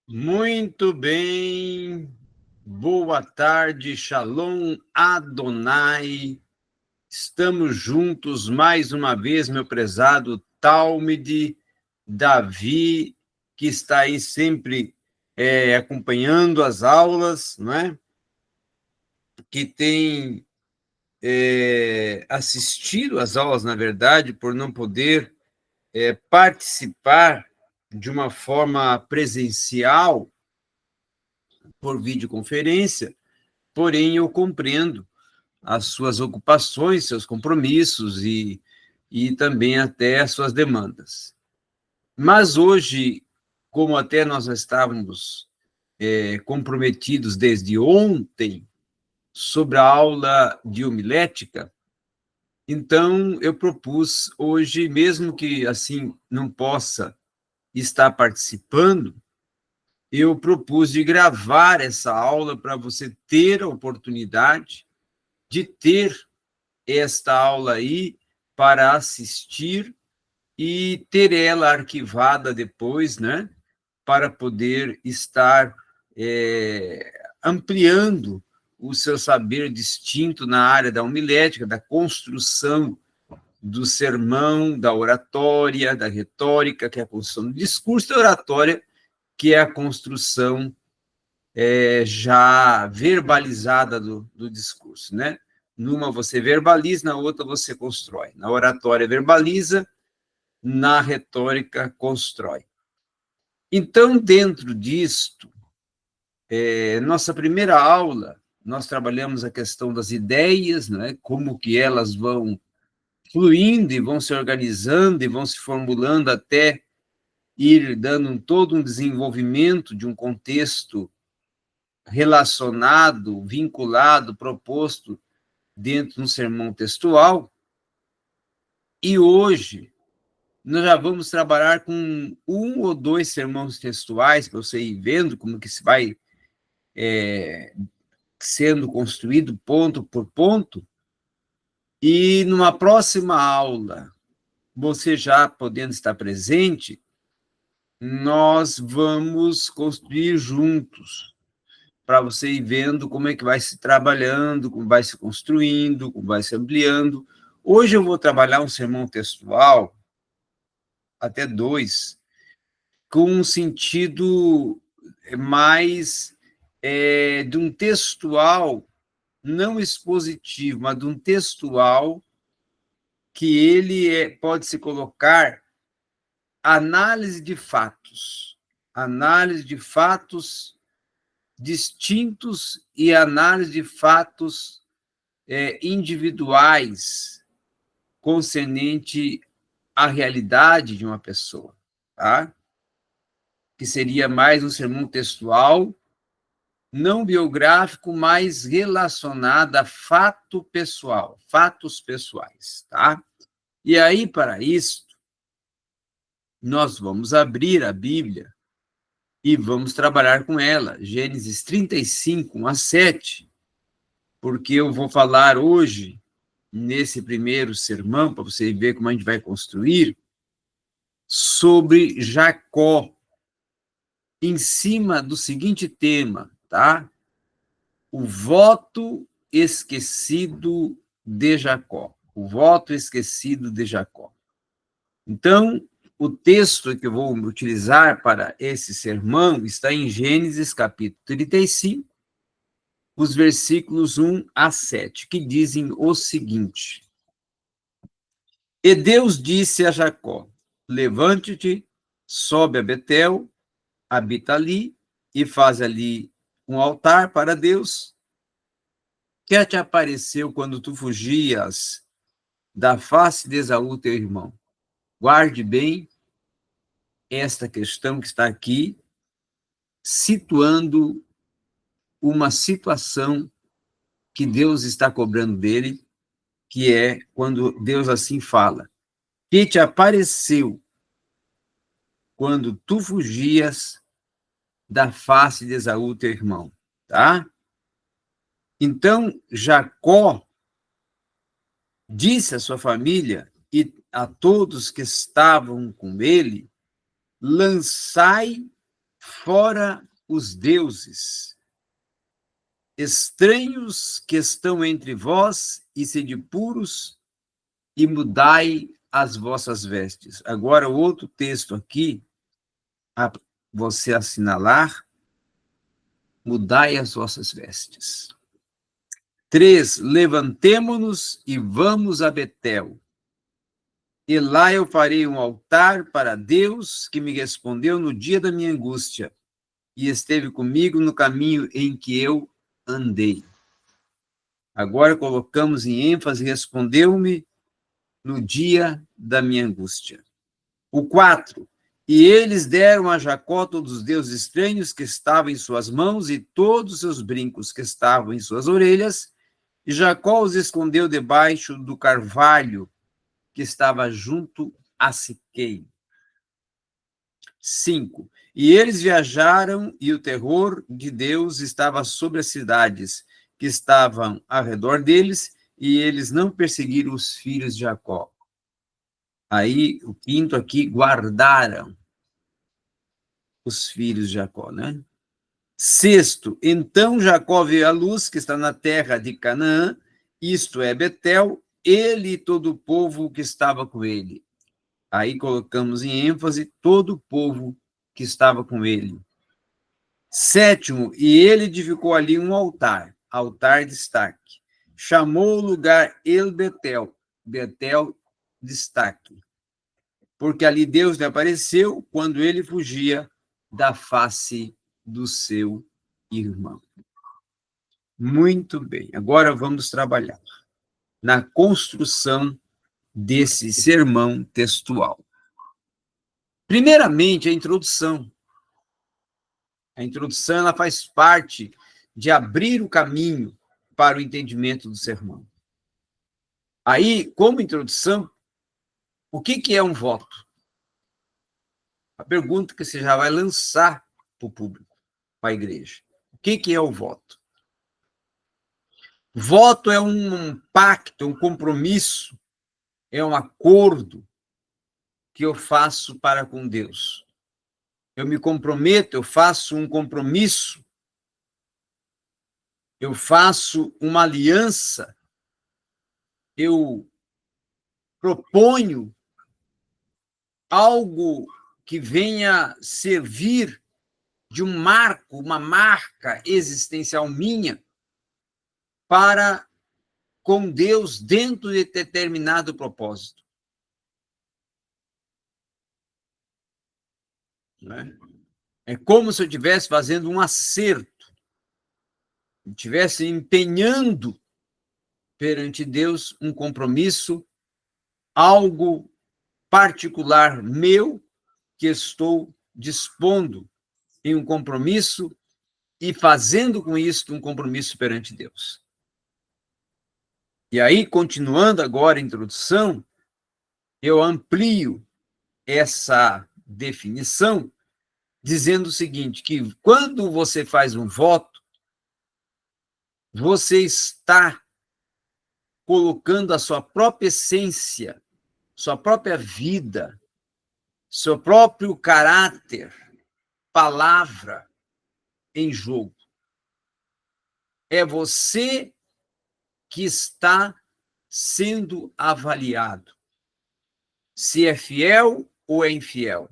Muito bem, boa tarde, Shalom Adonai. Estamos juntos mais uma vez, meu prezado Talmide, Davi, que está aí sempre acompanhando as aulas, não é? Que tem assistido às aulas, na verdade, por não poder participar de uma forma presencial por videoconferência. Porém, eu compreendo as suas ocupações, seus compromissos e também até as suas demandas. Mas hoje, como até nós estávamos comprometidos desde ontem sobre a aula de homilética, então eu propus hoje, mesmo que assim não possa estar participando, eu propus de gravar essa aula para você ter a oportunidade de ter esta aula aí para assistir e ter ela arquivada depois, né? Para poder estar ampliando o seu saber distinto na área da homilética, da construção do sermão, da oratória, da retórica, que é a construção do discurso, da oratória, que é a construção já verbalizada do discurso, né? Numa você verbaliza, na outra você constrói. Na oratória verbaliza, na retórica constrói. Então, dentro disto, nossa primeira aula, nós trabalhamos a questão das ideias, né? Como que elas vão fluindo e vão se organizando e vão se formulando até ir dando todo um desenvolvimento de um contexto relacionado, vinculado, proposto dentro de um sermão textual. E hoje nós já vamos trabalhar com um ou dois sermões textuais para você ir vendo como que se vai sendo construído ponto por ponto. E numa próxima aula, você já podendo estar presente, nós vamos construir juntos, para você ir vendo como é que vai se trabalhando, como vai se construindo, como vai se ampliando. Hoje eu vou trabalhar um sermão textual, até dois, com um sentido mais de um textual, não expositivo, mas de um textual que ele pode se colocar análise de fatos distintos e análise de fatos individuais concernente à realidade de uma pessoa, tá? Que seria mais um sermão textual, não biográfico, mas relacionado a fato pessoal, fatos pessoais, tá? E aí, para isso, nós vamos abrir a Bíblia e vamos trabalhar com ela, Gênesis 35, 1 a 7, porque eu vou falar hoje, nesse primeiro sermão, para você ver como a gente vai construir, sobre Jacó, em cima do seguinte tema, tá? O voto esquecido de Jacó. O voto esquecido de Jacó. Então, o texto que eu vou utilizar para esse sermão está em Gênesis, capítulo 35, os versículos 1 a 7, que dizem o seguinte: E Deus disse a Jacó: Levante-te, sobe a Betel, habita ali e faz ali um altar para Deus, que te apareceu quando tu fugias da face de Esaú, teu irmão. Guarde bem esta questão que está aqui, situando uma situação que Deus está cobrando dele, que é quando Deus assim fala: que te apareceu quando tu fugias da face de Esaú, teu irmão, tá? Então, Jacó disse à sua família e a todos que estavam com ele: lançai fora os deuses estranhos que estão entre vós, e sede puros, e mudai as vossas vestes. Agora, outro texto aqui, a você assinalar, mudai as vossas vestes. 3, levantemo-nos e vamos a Betel. E lá eu farei um altar para Deus, que me respondeu no dia da minha angústia, e esteve comigo no caminho em que eu andei. Agora colocamos em ênfase, respondeu-me no dia da minha angústia. O 4, e eles deram a Jacó todos os deuses estranhos que estavam em suas mãos e todos os seus brincos que estavam em suas orelhas, e Jacó os escondeu debaixo do carvalho que estava junto a Siquém. 5, e eles viajaram, e o terror de Deus estava sobre as cidades que estavam ao redor deles, e eles não perseguiram os filhos de Jacó. Aí, o 5 aqui, guardaram os filhos de Jacó, né? 6, então Jacó viu a luz que está na terra de Canaã, isto é Betel, ele e todo o povo que estava com ele. Aí colocamos em ênfase todo o povo que estava com ele. 7, e ele edificou ali um altar destaque. Chamou o lugar El Betel, Betel destaque. Porque ali Deus lhe apareceu quando ele fugia da face do seu irmão. Muito bem, agora vamos trabalhar na construção desse sermão textual. Primeiramente, a introdução. A introdução ela faz parte de abrir o caminho para o entendimento do sermão. Aí, como introdução, o que é um voto? A pergunta que você já vai lançar para o público, para a igreja. O que é o voto? Voto é um pacto, um compromisso, é um acordo que eu faço para com Deus. Eu me comprometo, eu faço um compromisso, eu faço uma aliança, eu proponho algo que venha servir de um marco, uma marca existencial minha para com Deus dentro de determinado propósito. Né? É como se eu estivesse fazendo um acerto, estivesse empenhando perante Deus um compromisso, algo particular meu que estou dispondo em um compromisso e fazendo com isso um compromisso perante Deus. E aí, continuando agora a introdução, eu amplio essa definição dizendo o seguinte, que quando você faz um voto, você está colocando a sua própria essência, sua própria vida, seu próprio caráter, palavra em jogo. É você que está sendo avaliado. Se é fiel ou é infiel.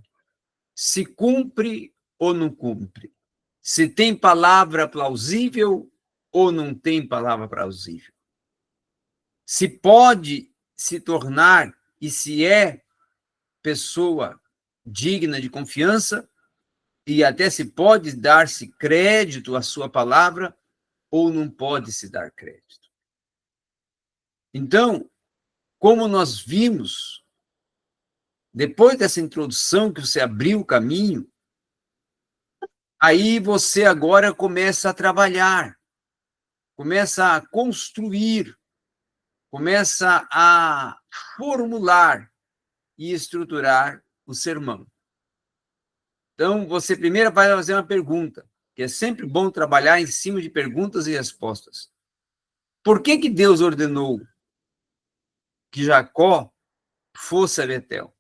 Se cumpre ou não cumpre. Se tem palavra plausível ou não tem palavra plausível. Se pode se tornar e se é pessoa digna de confiança e até se pode dar-se crédito à sua palavra ou não pode se dar crédito. Então, como nós vimos, depois dessa introdução que você abriu o caminho, aí você agora começa a trabalhar, começa a construir, começa a formular e estruturar o sermão. Então, você primeiro vai fazer uma pergunta, que é sempre bom trabalhar em cima de perguntas e respostas. Por que Deus ordenou que Jacó fosse a Betel?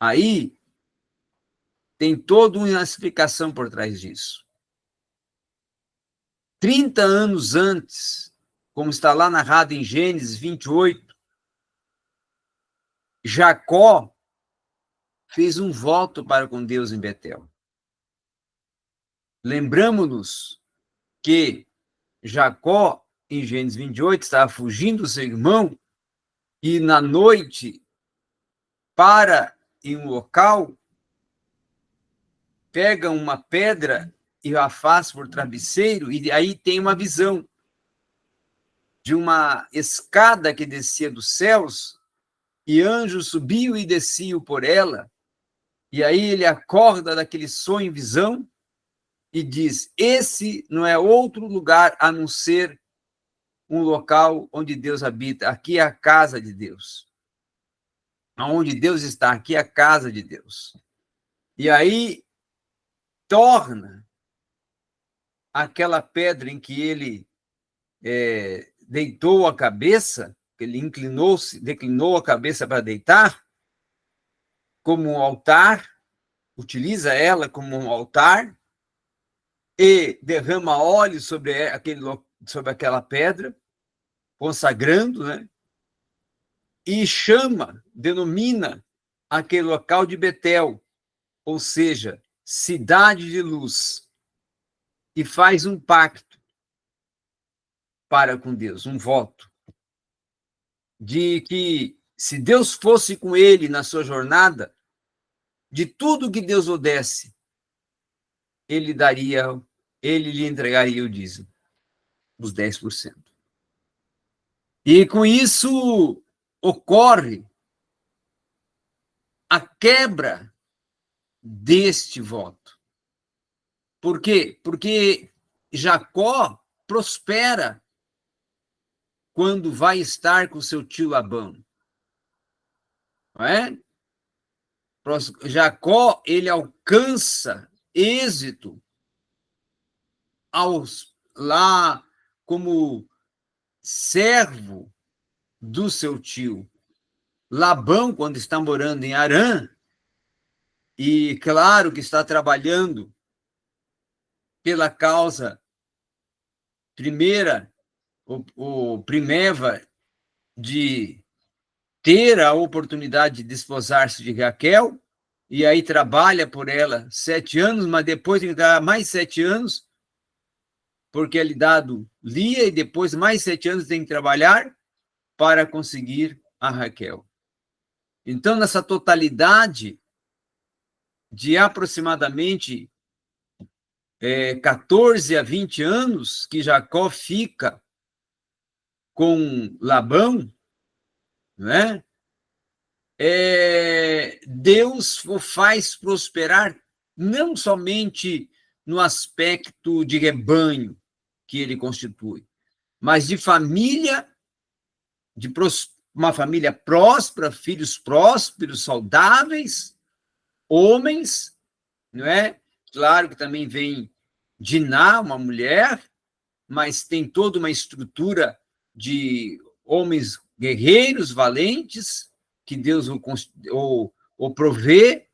Aí tem toda uma explicação por trás disso. 30 anos antes, como está lá narrado em Gênesis 28, Jacó fez um voto para com Deus em Betel. Lembramos-nos que Jacó, em Gênesis 28, estava fugindo do seu irmão e na noite para em um local, pega uma pedra e a faz por travesseiro, e aí tem uma visão de uma escada que descia dos céus, e anjos subiam e desciam por ela, e aí ele acorda daquele sonho e visão, e diz, esse não é outro lugar a não ser um local onde Deus habita, aqui é a casa de Deus. Onde Deus está, aqui é a casa de Deus. E aí torna aquela pedra em que ele deitou a cabeça, que ele declinou a cabeça para deitar, como um altar, utiliza ela como um altar, e derrama óleo sobre aquela pedra, consagrando, né? E denomina aquele local de Betel, ou seja, cidade de luz, e faz um pacto para com Deus, um voto, de que se Deus fosse com ele na sua jornada, de tudo que Deus o desse, ele lhe entregaria o dízimo, os 10%. E com isso ocorre a quebra deste voto. Por quê? Porque Jacó prospera quando vai estar com seu tio Labão. Não é? Jacó, ele alcança êxito lá como servo do seu tio. Labão, quando está morando em Harã, e claro que está trabalhando pela causa primeira, o primeva, de ter a oportunidade de desposar-se de Raquel, e aí trabalha por ela 7 anos, mas depois tem que dar mais 7 anos, porque é lhe dado Lia, e depois mais 7 anos tem que trabalhar para conseguir a Raquel. Então, nessa totalidade de aproximadamente 14 a 20 anos que Jacó fica com Labão, né? Deus o faz prosperar não somente no aspecto de rebanho que ele constitui, mas de família, uma família próspera, filhos prósperos, saudáveis, homens, não é? Claro que também vem Diná, uma mulher, mas tem toda uma estrutura de homens guerreiros, valentes, que Deus o provê,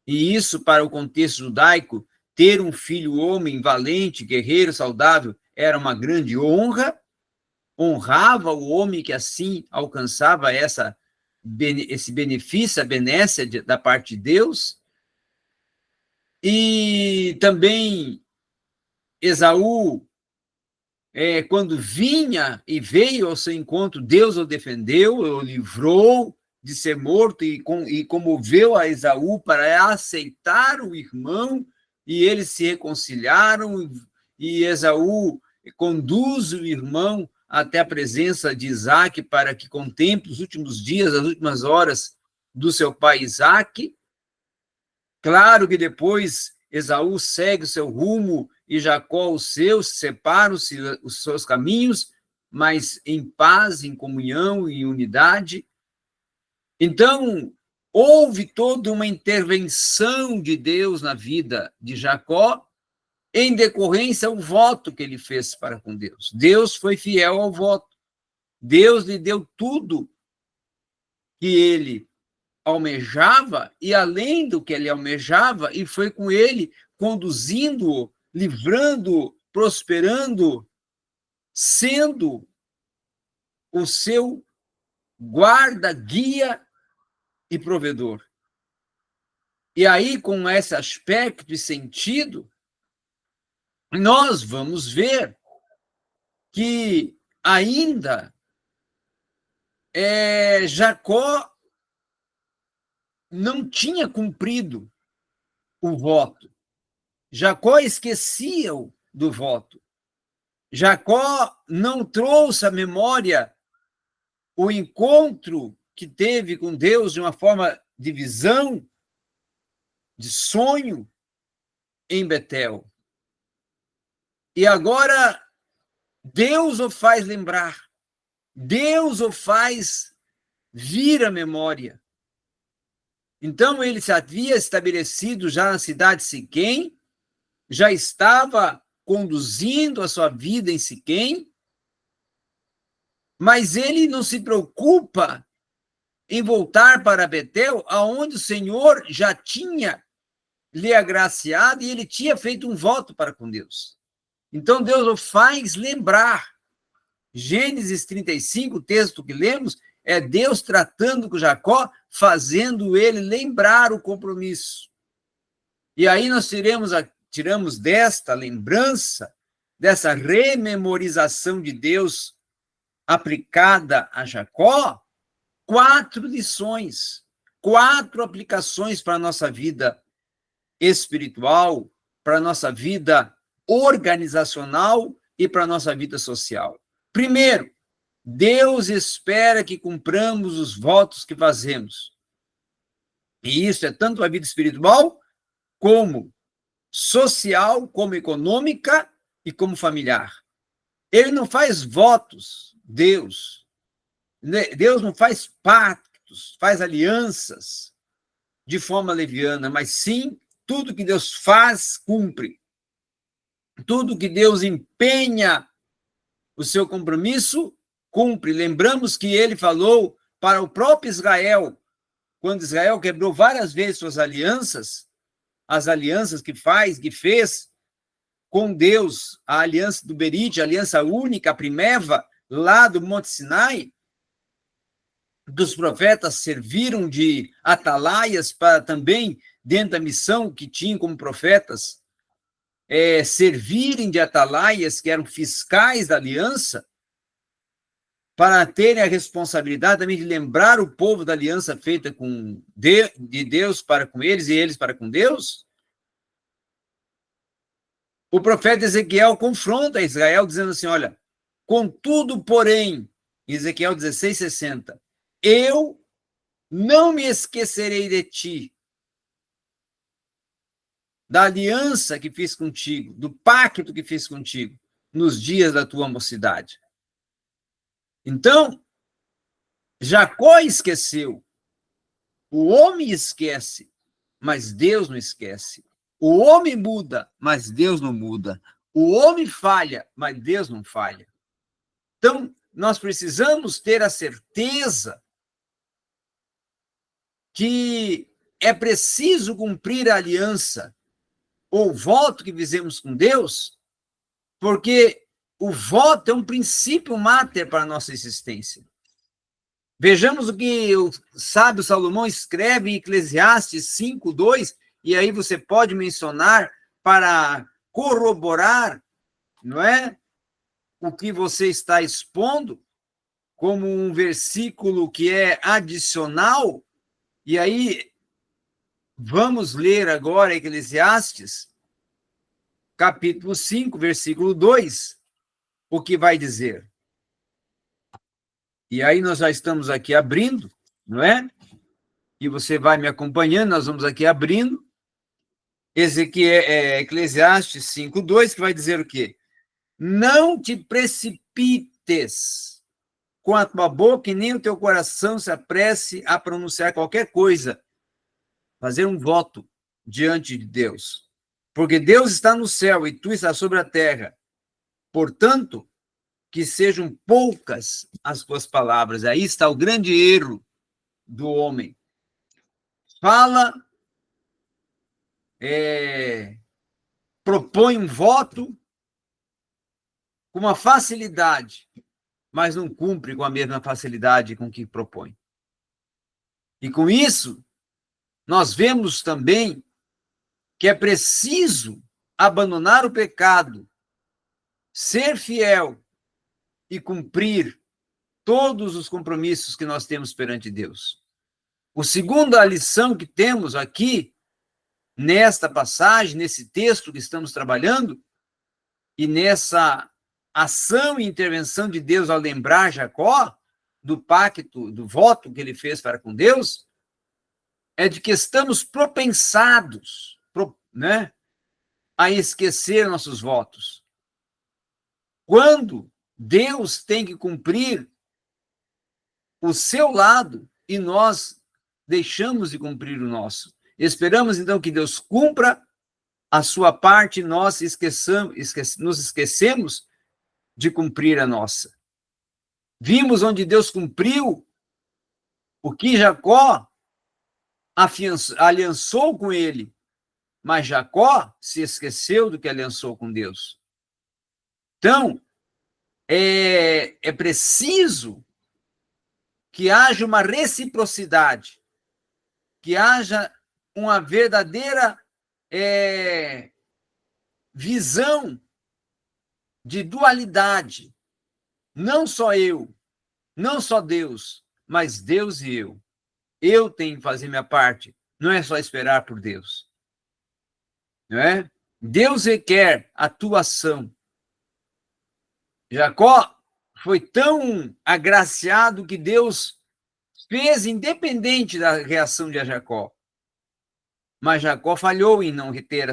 e isso, para o contexto judaico, ter um filho homem valente, guerreiro, saudável, era uma grande honra, honrava o homem que assim alcançava esse benefício, a benécia da parte de Deus. E também Esaú, quando vinha e veio ao seu encontro, Deus o defendeu, o livrou de ser morto e comoveu a Esaú para aceitar o irmão, e eles se reconciliaram, e Esaú conduz o irmão até a presença de Isaque para que contemple os últimos dias, as últimas horas do seu pai Isaque. Claro que depois Esaú segue o seu rumo e Jacó o seu, separam-se os seus caminhos, mas em paz, em comunhão e unidade. Então, houve toda uma intervenção de Deus na vida de Jacó, em decorrência ao voto que ele fez para com Deus. Deus foi fiel ao voto. Deus lhe deu tudo que ele almejava, e além do que ele almejava, e foi com ele, conduzindo-o, livrando-o, prosperando, sendo o seu guarda, guia e provedor. E aí, com esse aspecto e sentido, nós vamos ver que ainda Jacó não tinha cumprido o voto. Jacó esquecia do voto. Jacó não trouxe à memória o encontro que teve com Deus de uma forma de visão, de sonho em Betel. E agora Deus o faz lembrar, Deus o faz vir à memória. Então ele se havia estabelecido já na cidade de Siquém, já estava conduzindo a sua vida em Siquém, mas ele não se preocupa em voltar para Betel, aonde o Senhor já tinha lhe agraciado e ele tinha feito um voto para com Deus. Então Deus o faz lembrar. Gênesis 35, o texto que lemos, é Deus tratando com Jacó, fazendo ele lembrar o compromisso. E aí nós tiramos desta lembrança, dessa rememorização de Deus aplicada a Jacó, 4 lições, 4 aplicações para a nossa vida espiritual, para a nossa vida organizacional e para a nossa vida social. Primeiro, Deus espera que cumpramos os votos que fazemos. E isso é tanto a vida espiritual, como social, como econômica e como familiar. Ele não faz votos, Deus não faz pactos, faz alianças de forma leviana, mas sim, tudo que Deus faz, cumpre. Tudo que Deus empenha o seu compromisso, cumpre. Lembramos que ele falou para o próprio Israel, quando Israel quebrou várias vezes suas alianças, as alianças que fez com Deus, a aliança do Berite, a aliança única, a primeva, lá do Monte Sinai, dos profetas serviram de atalaias para também, dentro da missão que tinham como profetas, servirem de atalaias, que eram fiscais da aliança, para terem a responsabilidade também de lembrar o povo da aliança feita de Deus para com eles e eles para com Deus. O profeta Ezequiel confronta Israel dizendo assim, olha, contudo, porém, em Ezequiel 16:60, eu não me esquecerei de ti, da aliança que fiz contigo, do pacto que fiz contigo, nos dias da tua mocidade. Então, Jacó esqueceu. O homem esquece, mas Deus não esquece. O homem muda, mas Deus não muda. O homem falha, mas Deus não falha. Então, nós precisamos ter a certeza que é preciso cumprir a aliança ou o voto que fizemos com Deus, porque o voto é um princípio máter para a nossa existência. Vejamos o que o sábio Salomão escreve em Eclesiastes 5:2, e aí você pode mencionar para corroborar, não é? O que você está expondo como um versículo que é adicional. E aí vamos ler agora Eclesiastes, capítulo 5, versículo 2, o que vai dizer. E aí nós já estamos aqui abrindo, não é? E você vai me acompanhando, nós vamos aqui abrindo. Esse aqui é Eclesiastes 5:2, que vai dizer o quê? Não te precipites com a tua boca e nem o teu coração se apresse a pronunciar qualquer coisa, fazer um voto diante de Deus. Porque Deus está no céu e tu estás sobre a terra. Portanto, que sejam poucas as tuas palavras. Aí está o grande erro do homem. fala, propõe um voto com uma facilidade, mas não cumpre com a mesma facilidade com que propõe. E com isso, nós vemos também que é preciso abandonar o pecado, ser fiel e cumprir todos os compromissos que nós temos perante Deus. A segunda lição que temos aqui, nesta passagem, nesse texto que estamos trabalhando, e nessa ação e intervenção de Deus ao lembrar Jacó do pacto, do voto que ele fez para com Deus, é de que estamos propensados, né, a esquecer nossos votos. Quando Deus tem que cumprir o seu lado e nós deixamos de cumprir o nosso. Esperamos, então, que Deus cumpra a sua parte e nós nos esquecemos de cumprir a nossa. Vimos onde Deus cumpriu o que Jacó aliançou com ele, mas Jacó se esqueceu do que aliançou com Deus. Então, é preciso que haja uma reciprocidade, que haja uma verdadeira visão de dualidade. Não só eu, não só Deus, mas Deus e eu. Eu tenho que fazer minha parte, não é só esperar por Deus. Não é? Deus requer atuação. Jacó foi tão agraciado que Deus fez independente da reação de Jacó. Mas Jacó falhou em não reter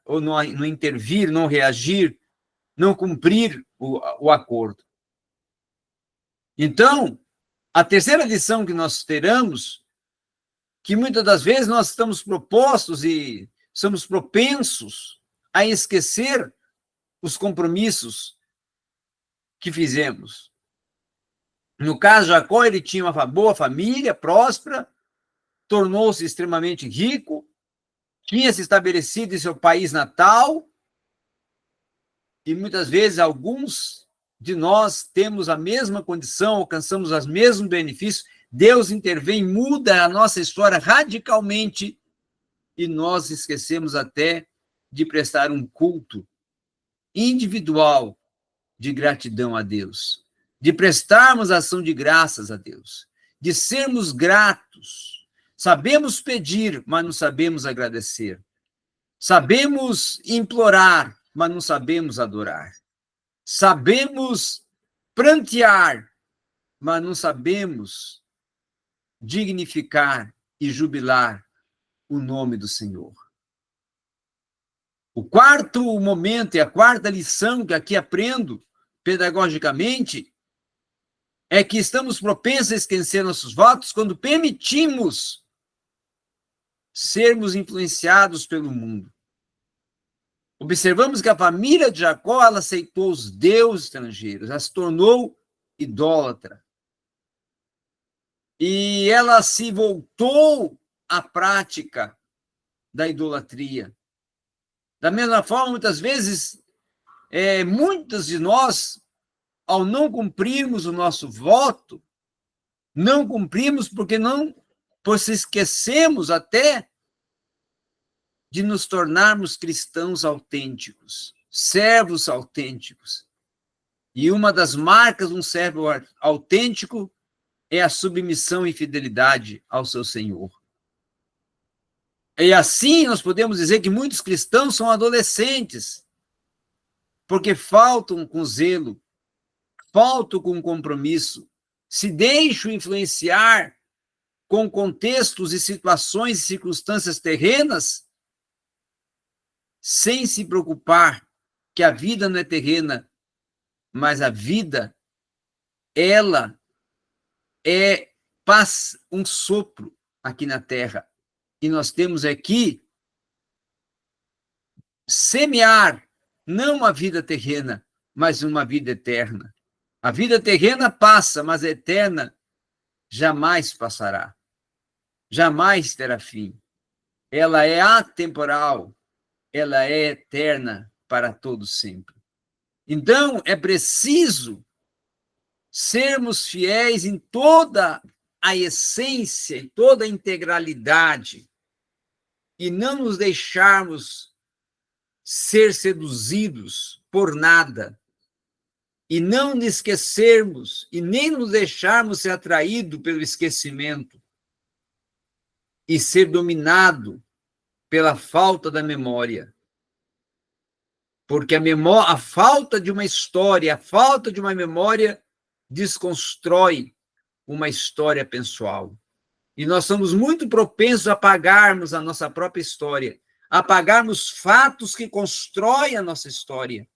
ou não intervir, não reagir, não cumprir o acordo. Então, a terceira lição que nós teremos, que muitas das vezes nós estamos propostos e somos propensos a esquecer os compromissos que fizemos. No caso, Jacó, ele tinha uma boa família, próspera, tornou-se extremamente rico, tinha se estabelecido em seu país natal, e muitas vezes alguns de nós temos a mesma condição, alcançamos os mesmos benefícios, Deus intervém, muda a nossa história radicalmente, e nós esquecemos até de prestar um culto individual de gratidão a Deus, de prestarmos ação de graças a Deus, de sermos gratos. Sabemos pedir, mas não sabemos agradecer. Sabemos implorar, mas não sabemos adorar. Sabemos prantear, mas não sabemos dignificar e jubilar o nome do Senhor. O quarto momento e a quarta lição que aqui aprendo pedagogicamente é que estamos propensos a esquecer nossos votos quando permitimos sermos influenciados pelo mundo. Observamos que a família de Jacó, ela aceitou os deuses estrangeiros, ela se tornou idólatra. E ela se voltou à prática da idolatria. Da mesma forma, muitas vezes, muitos de nós, ao não cumprirmos o nosso voto, não cumprimos por se esquecemos até de nos tornarmos cristãos autênticos, servos autênticos. E uma das marcas de um servo autêntico é a submissão e fidelidade ao seu Senhor. E assim nós podemos dizer que muitos cristãos são adolescentes, porque faltam com zelo, faltam com compromisso, se deixam influenciar com contextos e situações e circunstâncias terrenas, sem se preocupar que a vida não é terrena, mas a vida, ela é um sopro aqui na terra. E nós temos aqui semear, não uma vida terrena, mas uma vida eterna. A vida terrena passa, mas a eterna jamais passará. jamais terá fim. Ela é atemporal, ela é eterna para todos sempre. Então, é preciso sermos fiéis em toda a essência, em toda a integralidade, e não nos deixarmos ser seduzidos por nada, e não nos esquecermos, e nem nos deixarmos ser atraídos pelo esquecimento, e ser dominado pela falta da memória. Porque a falta de uma história, a falta de uma memória desconstrói uma história pessoal. E nós somos muito propensos a apagarmos a nossa própria história, a apagarmos fatos que constroem a nossa história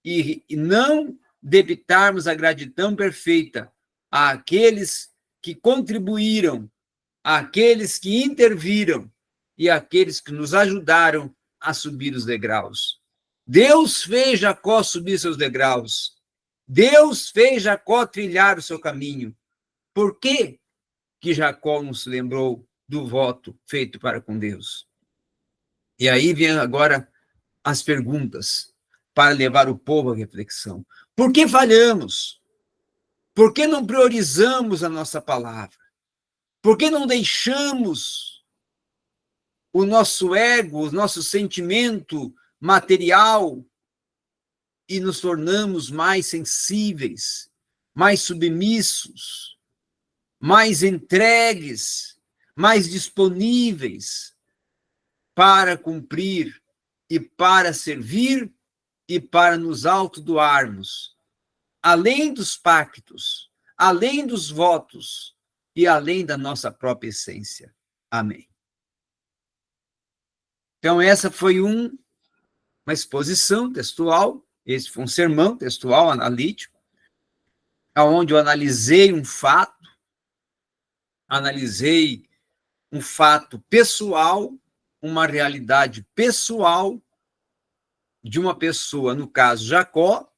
e não debitarmos a gratidão perfeita àqueles que contribuíram, àqueles que interviram e àqueles que nos ajudaram a subir os degraus. Deus fez Jacó subir seus degraus. Deus fez Jacó trilhar o seu caminho. Por que que Jacó não se lembrou do voto feito para com Deus? E aí vem agora as perguntas para levar o povo à reflexão. Por que falhamos? Por que não priorizamos a nossa palavra? Por que não deixamos o nosso ego, o nosso sentimento material e nos tornamos mais sensíveis, mais submissos, mais entregues, mais disponíveis para cumprir e para servir e para nos autodoarmos, além dos pactos, além dos votos e além da nossa própria essência. Amém. Então, essa foi uma exposição textual, esse foi um sermão textual analítico, onde eu analisei um fato pessoal, uma realidade pessoal de uma pessoa, no caso Jacó,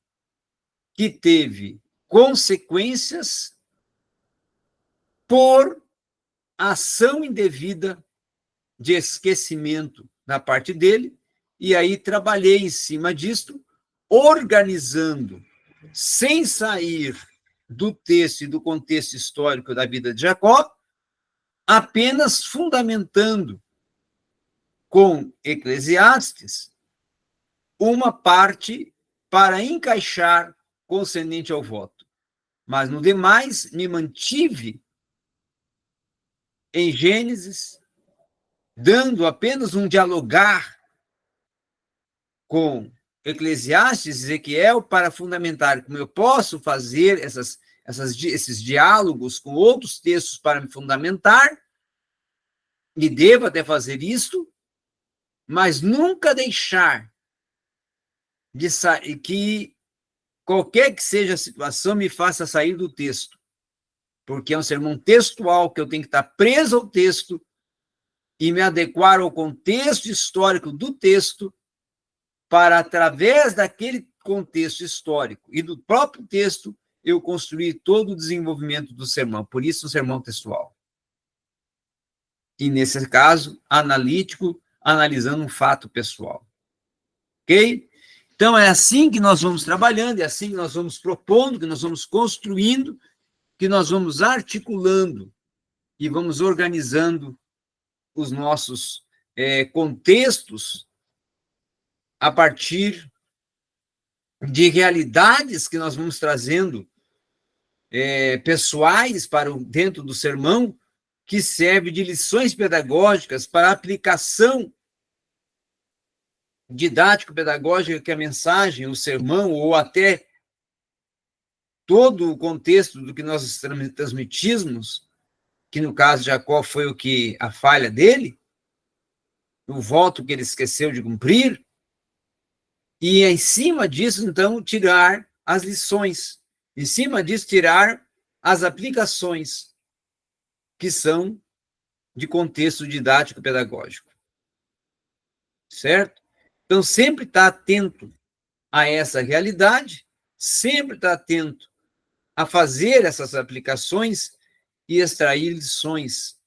que teve consequências por ação indevida de esquecimento da parte dele, e aí trabalhei em cima disto, organizando, sem sair do texto e do contexto histórico da vida de Jacó, apenas fundamentando com Eclesiastes uma parte para encaixar concernente ao voto. Mas, no demais, me mantive em Gênesis, dando apenas um dialogar com Eclesiastes, Ezequiel, para fundamentar como eu posso fazer esses diálogos com outros textos para me fundamentar, e devo até fazer isto, mas nunca deixar de que qualquer que seja a situação me faça sair do texto, porque é um sermão textual que eu tenho que estar preso ao texto e me adequar ao contexto histórico do texto para, através daquele contexto histórico e do próprio texto, eu construir todo o desenvolvimento do sermão. Por isso, o sermão textual. E, nesse caso, analítico, analisando um fato pessoal. Ok? Então, é assim que nós vamos trabalhando, é assim que nós vamos propondo, que nós vamos construindo, que nós vamos articulando e vamos organizando os nossos contextos a partir de realidades que nós vamos trazendo pessoais para dentro do sermão, que serve de lições pedagógicas para aplicação didático-pedagógica que a mensagem, o sermão, ou até todo o contexto do que nós transmitimos, que no caso de Jacó foi a falha dele, o voto que ele esqueceu de cumprir, e em cima disso, então, tirar as lições, em cima disso, tirar as aplicações que são de contexto didático-pedagógico. Certo? Então, sempre estar atento a essa realidade, sempre estar atento a fazer essas aplicações e extrair lições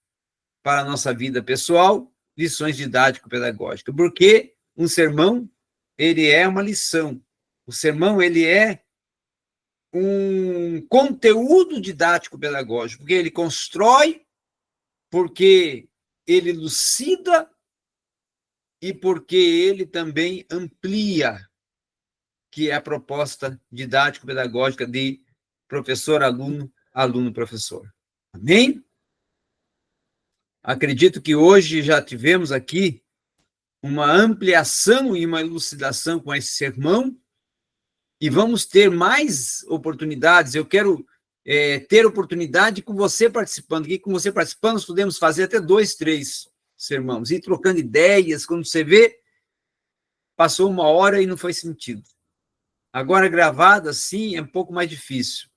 para a nossa vida pessoal, lições didático-pedagógicas, porque um sermão, ele é uma lição. O sermão, ele é um conteúdo didático-pedagógico, porque ele constrói, porque ele elucida e porque ele também amplia, que é a proposta didático-pedagógica de professor-aluno, aluno-professor. Amém? Acredito que hoje já tivemos aqui uma ampliação e uma elucidação com esse sermão, e vamos ter mais oportunidades. Eu quero ter oportunidade com você participando. Aqui, com você participando, nós podemos fazer até 2, 3 sermões, ir trocando ideias. Quando você vê, passou 1 hora e não foi sentido. Agora, gravado assim, é um pouco mais difícil.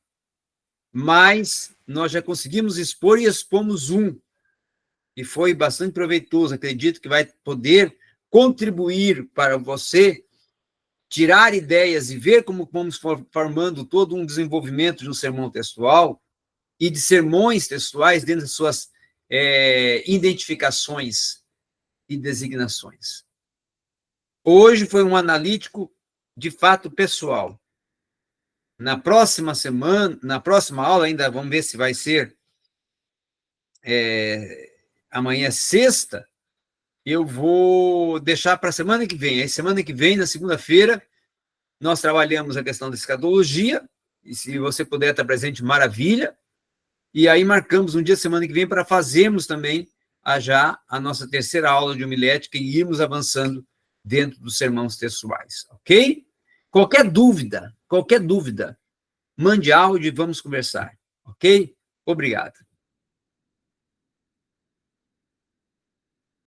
Mas nós já conseguimos expor e expomos um. E foi bastante proveitoso. Acredito que vai poder contribuir para você tirar ideias e ver como vamos formando todo um desenvolvimento de um sermão textual e de sermões textuais dentro de suas identificações e designações. Hoje foi um analítico de fato pessoal. Na próxima semana, na próxima aula, ainda vamos ver se vai ser amanhã, sexta, eu vou deixar para a semana que vem. Aí, semana que vem, na segunda-feira, nós trabalhamos a questão da escatologia, e se você puder estar presente, maravilha. E aí marcamos um dia, semana que vem, para fazermos também já a nossa terceira aula de homilética e irmos avançando dentro dos sermões textuais, ok? Qualquer dúvida, mande áudio e vamos conversar, ok? Obrigado.